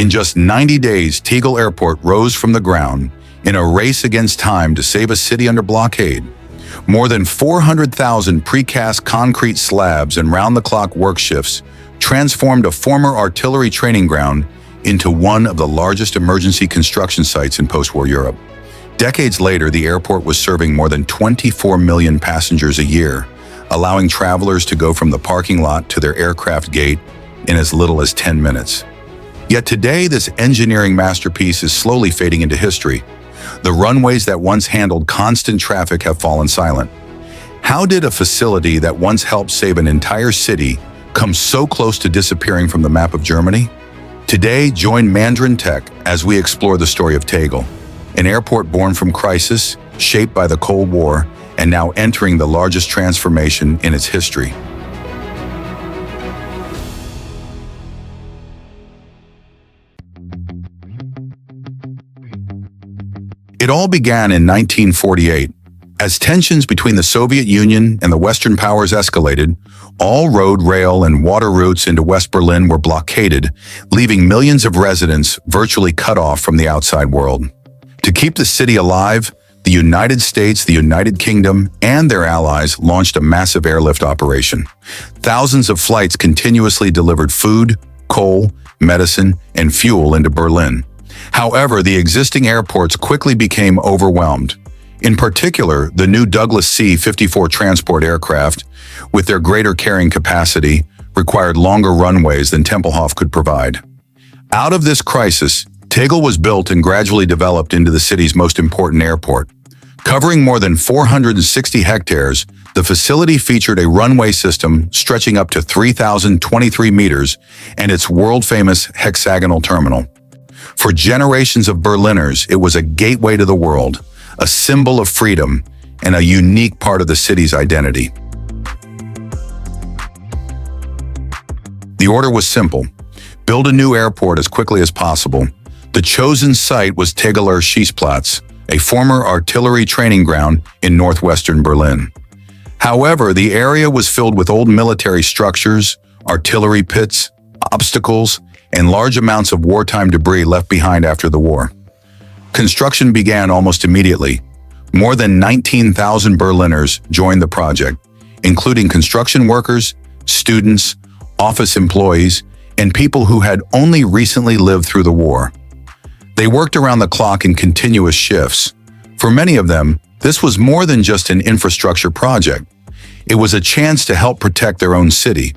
In just 90 days, Tegel Airport rose from the ground in a race against time to save a city under blockade. More than 400,000 precast concrete slabs and round-the-clock work shifts transformed a former artillery training ground into one of the largest emergency construction sites in post-war Europe. Decades later, the airport was serving more than 24 million passengers a year, allowing travelers to go from the parking lot to their aircraft gate in as little as 10 minutes. Yet today, this engineering masterpiece is slowly fading into history. The runways that once handled constant traffic have fallen silent. How did a facility that once helped save an entire city come so close to disappearing from the map of Germany? Today, join Mandarin Tech as we explore the story of Tegel, an airport born from crisis, shaped by the Cold War, and now entering the largest transformation in its history. It all began in 1948. As tensions between the Soviet Union and the Western powers escalated, all road, rail, and water routes into West Berlin were blockaded, leaving millions of residents virtually cut off from the outside world. To keep the city alive, the United States, the United Kingdom, and their allies launched a massive airlift operation. Thousands of flights continuously delivered food, coal, medicine, and fuel into Berlin. However, the existing airports quickly became overwhelmed. In particular, the new Douglas C-54 transport aircraft, with their greater carrying capacity, required longer runways than Tempelhof could provide. Out of this crisis, Tegel was built and gradually developed into the city's most important airport. Covering more than 460 hectares, the facility featured a runway system stretching up to 3,023 meters and its world-famous Hexagonal terminal. For generations of Berliners, it was a gateway to the world, a symbol of freedom, and a unique part of the city's identity. The order was simple: build a new airport as quickly as possible. The chosen site was Tegeler Schießplatz, a former artillery training ground in northwestern Berlin. However, the area was filled with old military structures, artillery pits, obstacles, and large amounts of wartime debris left behind after the war. Construction began almost immediately. More than 19,000 Berliners joined the project, including construction workers, students, office employees, and people who had only recently lived through the war. They worked around the clock in continuous shifts. For many of them, this was more than just an infrastructure project. It was a chance to help protect their own city.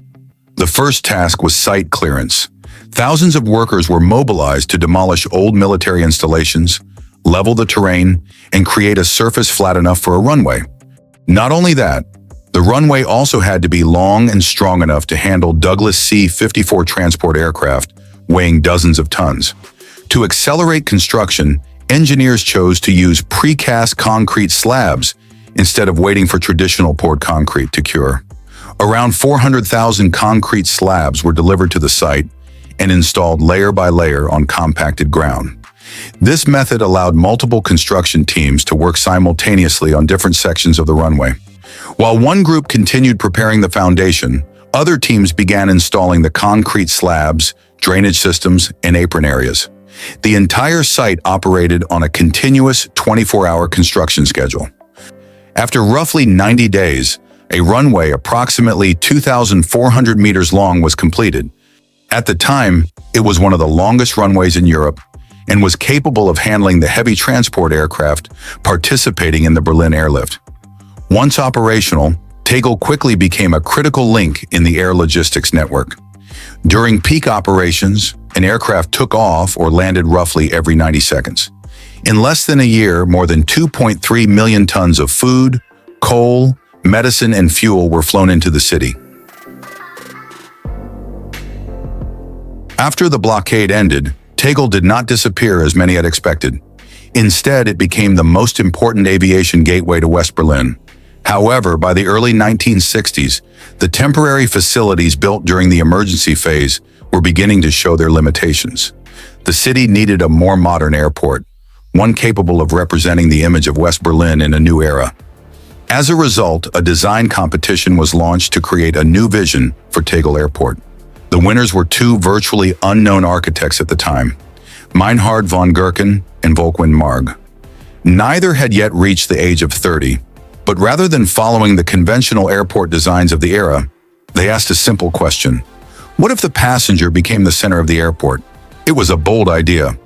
The first task was site clearance. Thousands of workers were mobilized to demolish old military installations, level the terrain, and create a surface flat enough for a runway. Not only that, the runway also had to be long and strong enough to handle Douglas C-54 transport aircraft, weighing dozens of tons. To accelerate construction, engineers chose to use precast concrete slabs instead of waiting for traditional poured concrete to cure. Around 400,000 concrete slabs were delivered to the site and installed layer by layer on compacted ground. This method allowed multiple construction teams to work simultaneously on different sections of the runway. While one group continued preparing the foundation, other teams began installing the concrete slabs, drainage systems, and apron areas. The entire site operated on a continuous 24-hour construction schedule. After roughly 90 days, a runway approximately 2,400 meters long was completed. At the time, it was one of the longest runways in Europe and was capable of handling the heavy transport aircraft participating in the Berlin airlift. Once operational, Tegel quickly became a critical link in the air logistics network. During peak operations, an aircraft took off or landed roughly every 90 seconds. In less than a year, more than 2.3 million tons of food, coal, medicine, and fuel were flown into the city. After the blockade ended, Tegel did not disappear as many had expected. Instead, it became the most important aviation gateway to West Berlin. However, by the early 1960s, the temporary facilities built during the emergency phase were beginning to show their limitations. The city needed a more modern airport, one capable of representing the image of West Berlin in a new era. As a result, a design competition was launched to create a new vision for Tegel Airport. The winners were two virtually unknown architects at the time, Meinhard von Gerken and Volkwin Marg. Neither had yet reached the age of 30, but rather than following the conventional airport designs of the era, they asked a simple question. What if the passenger became the center of the airport? It was a bold idea.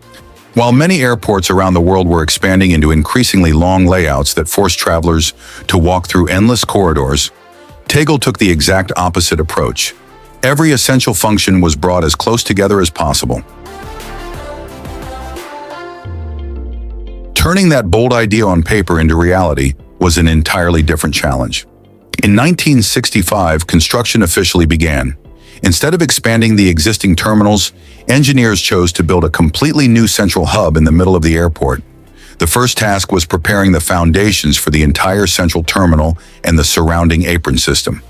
While many airports around the world were expanding into increasingly long layouts that forced travelers to walk through endless corridors, Tegel took the exact opposite approach. Every essential function was brought as close together as possible. Turning that bold idea on paper into reality was an entirely different challenge. In 1965, construction officially began. Instead of expanding the existing terminals, engineers chose to build a completely new central hub in the middle of the airport. The first task was preparing the foundations for the entire central terminal and the surrounding apron system.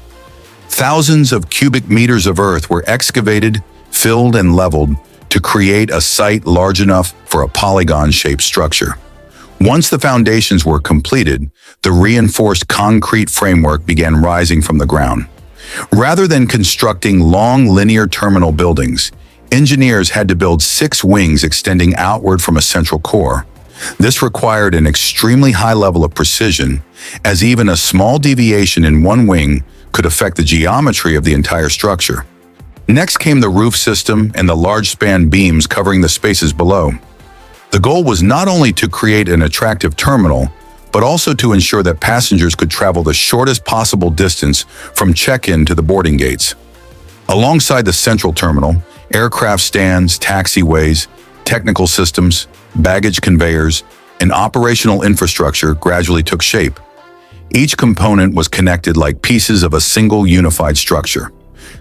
Thousands of cubic meters of earth were excavated, filled, and leveled to create a site large enough for a polygon-shaped structure. Once the foundations were completed, the reinforced concrete framework began rising from the ground. Rather than constructing long linear terminal buildings, engineers had to build 6 wings extending outward from a central core. This required an extremely high level of precision, as even a small deviation in one wing could affect the geometry of the entire structure. Next came the roof system and the large span beams covering the spaces below. The goal was not only to create an attractive terminal, but also to ensure that passengers could travel the shortest possible distance from check-in to the boarding gates. Alongside the central terminal, aircraft stands, taxiways, technical systems, baggage conveyors, and operational infrastructure gradually took shape. Each component was connected like pieces of a single unified structure.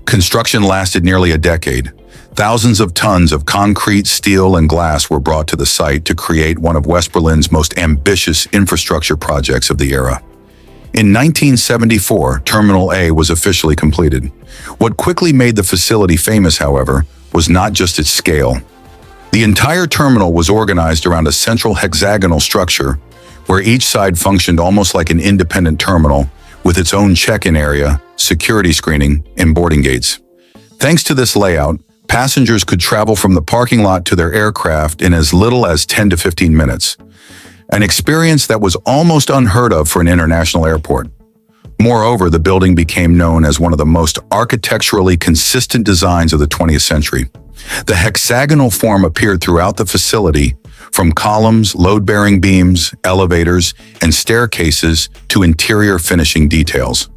Construction lasted nearly a decade. Thousands of tons of concrete, steel, and glass were brought to the site to create one of West Berlin's most ambitious infrastructure projects of the era. In 1974, Terminal A was officially completed. What quickly made the facility famous, however, was not just its scale. The entire terminal was organized around a central hexagonal structure, where each side functioned almost like an independent terminal, with its own check-in area, security screening, and boarding gates. Thanks to this layout, passengers could travel from the parking lot to their aircraft in as little as 10 to 15 minutes, an experience that was almost unheard of for an international airport. Moreover, the building became known as one of the most architecturally consistent designs of the 20th century. The hexagonal form appeared throughout the facility, from columns, load-bearing beams, elevators, and staircases to interior finishing details.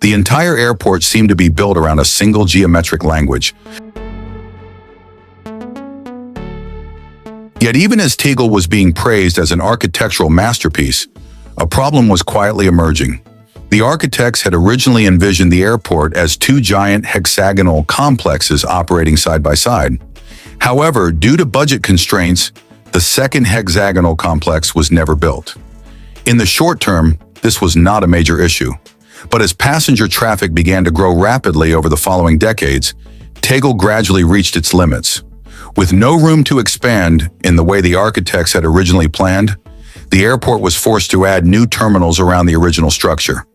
The entire airport seemed to be built around a single geometric language. Yet even as Tegel was being praised as an architectural masterpiece, a problem was quietly emerging. The architects had originally envisioned the airport as 2 giant hexagonal complexes operating side by side. However, due to budget constraints, the second hexagonal complex was never built. In the short term, this was not a major issue. But as passenger traffic began to grow rapidly over the following decades, Tegel gradually reached its limits. With no room to expand in the way the architects had originally planned, the airport was forced to add new terminals around the original structure.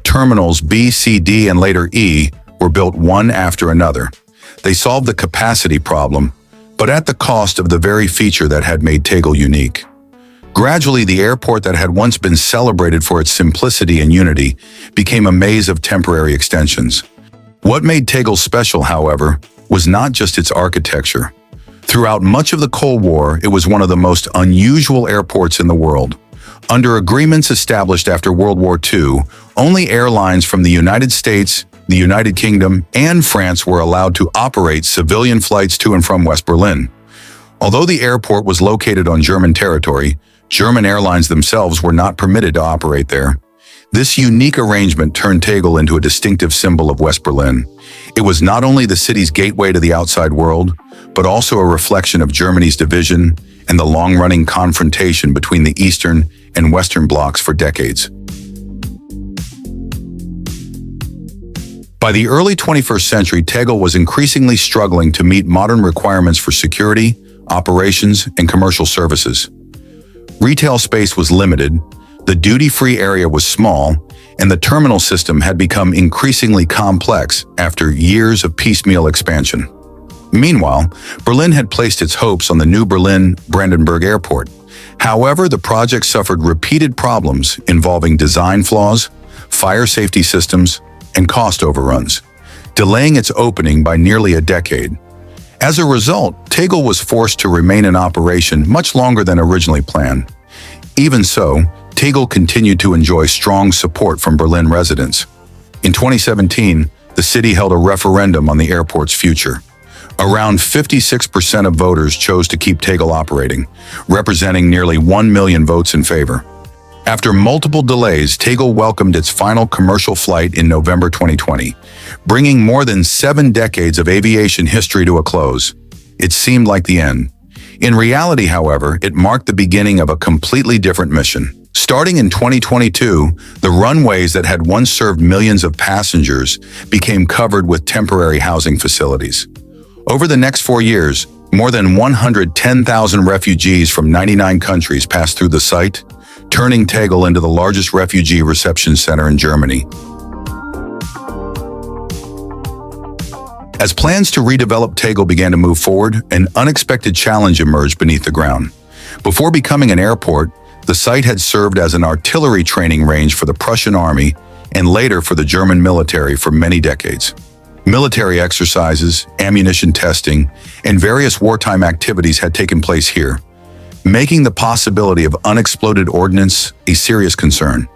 Terminals B, C, D, and later E were built one after another. They solved the capacity problem, but at the cost of the very feature that had made Tegel unique. Gradually, the airport that had once been celebrated for its simplicity and unity became a maze of temporary extensions. What made Tegel special, however, was not just its architecture. Throughout much of the Cold War, it was one of the most unusual airports in the world. Under agreements established after World War II, only airlines from the United States, the United Kingdom, and France were allowed to operate civilian flights to and from West Berlin. Although the airport was located on German territory, German airlines themselves were not permitted to operate there. This unique arrangement turned Tegel into a distinctive symbol of West Berlin. It was not only the city's gateway to the outside world, but also a reflection of Germany's division and the long-running confrontation between the Eastern and Western blocs for decades. By the early 21st century, Tegel was increasingly struggling to meet modern requirements for security, operations, and commercial services. Retail space was limited, the duty-free area was small, and the terminal system had become increasingly complex after years of piecemeal expansion. Meanwhile, Berlin had placed its hopes on the new Berlin-Brandenburg Airport. However, the project suffered repeated problems involving design flaws, fire safety systems, and cost overruns, delaying its opening by nearly a decade. As a result, Tegel was forced to remain in operation much longer than originally planned. Even so, Tegel continued to enjoy strong support from Berlin residents. In 2017, the city held a referendum on the airport's future. Around 56% of voters chose to keep Tegel operating, representing nearly 1 million votes in favor. After multiple delays, Tegel welcomed its final commercial flight in November 2020, bringing more than 7 decades of aviation history to a close. It seemed like the end. In reality, however, it marked the beginning of a completely different mission. Starting in 2022, the runways that had once served millions of passengers became covered with temporary housing facilities. Over the next 4 years, more than 110,000 refugees from 99 countries passed through the site, turning Tegel into the largest refugee reception center in Germany. As plans to redevelop Tegel began to move forward, an unexpected challenge emerged beneath the ground. Before becoming an airport, the site had served as an artillery training range for the Prussian army and later for the German military for many decades. Military exercises, ammunition testing, and various wartime activities had taken place here, making the possibility of unexploded ordnance a serious concern.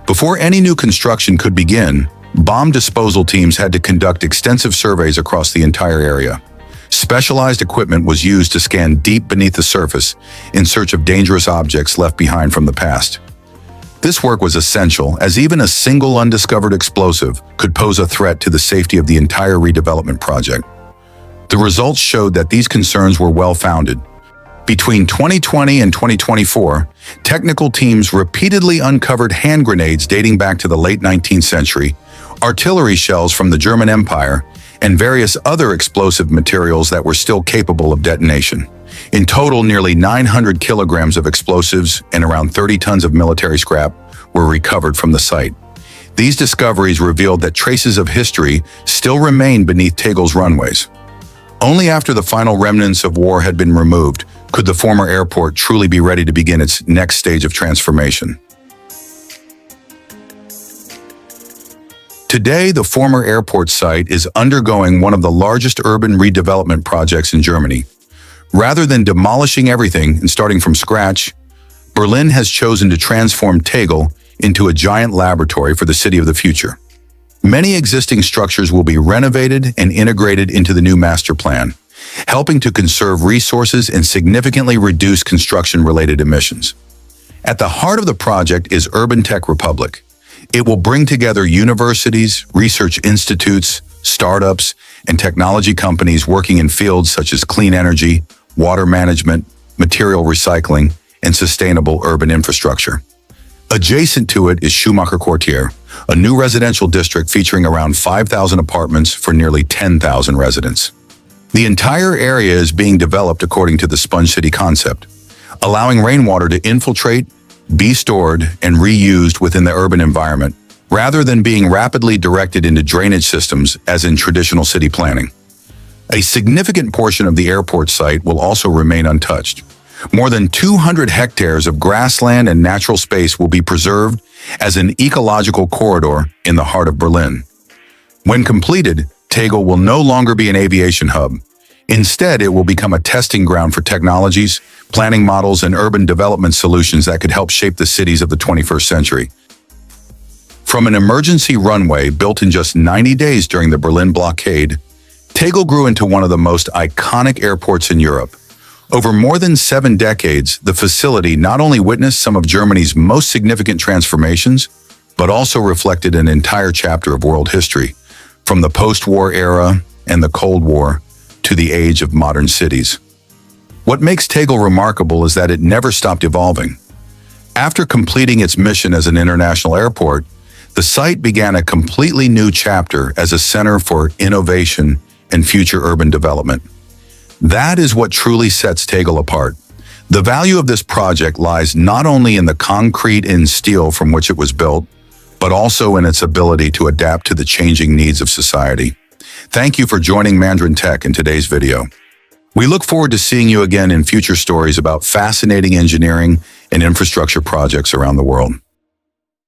Before any new construction could begin, bomb disposal teams had to conduct extensive surveys across the entire area. Specialized equipment was used to scan deep beneath the surface in search of dangerous objects left behind from the past. This work was essential, as even a single undiscovered explosive could pose a threat to the safety of the entire redevelopment project. The results showed that these concerns were well-founded. Between 2020 and 2024, technical teams repeatedly uncovered hand grenades dating back to the late 19th century, artillery shells from the German Empire, and various other explosive materials that were still capable of detonation. In total, nearly 900 kilograms of explosives and around 30 tons of military scrap were recovered from the site. These discoveries revealed that traces of history still remained beneath Tegel's runways. Only after the final remnants of war had been removed could the former airport truly be ready to begin its next stage of transformation. Today, the former airport site is undergoing one of the largest urban redevelopment projects in Germany. Rather than demolishing everything and starting from scratch, Berlin has chosen to transform Tegel into a giant laboratory for the city of the future. Many existing structures will be renovated and integrated into the new master plan, helping to conserve resources and significantly reduce construction-related emissions. At the heart of the project is Urban Tech Republic. It will bring together universities, research institutes, startups, and technology companies working in fields such as clean energy, water management, material recycling, and sustainable urban infrastructure. Adjacent to it is Schumacher Quartier, a new residential district featuring around 5,000 apartments for nearly 10,000 residents. The entire area is being developed according to the Sponge City concept, allowing rainwater to infiltrate, be stored, and reused within the urban environment, rather than being rapidly directed into drainage systems as in traditional city planning. A significant portion of the airport site will also remain untouched. More than 200 hectares of grassland and natural space will be preserved as an ecological corridor in the heart of Berlin. When completed, Tegel will no longer be an aviation hub. Instead, it will become a testing ground for technologies, planning models, and urban development solutions that could help shape the cities of the 21st century. From an emergency runway built in just 90 days during the Berlin Blockade, Tegel grew into one of the most iconic airports in Europe. Over more than 7 decades, the facility not only witnessed some of Germany's most significant transformations, but also reflected an entire chapter of world history, from the post-war era and the Cold War to the age of modern cities. What makes Tegel remarkable is that it never stopped evolving. After completing its mission as an international airport, the site began a completely new chapter as a center for innovation and future urban development. That is what truly sets Tegel apart. The value of this project lies not only in the concrete and steel from which it was built, but also in its ability to adapt to the changing needs of society. Thank you for joining Mandarin Tech in today's video. We look forward to seeing you again in future stories about fascinating engineering and infrastructure projects around the world.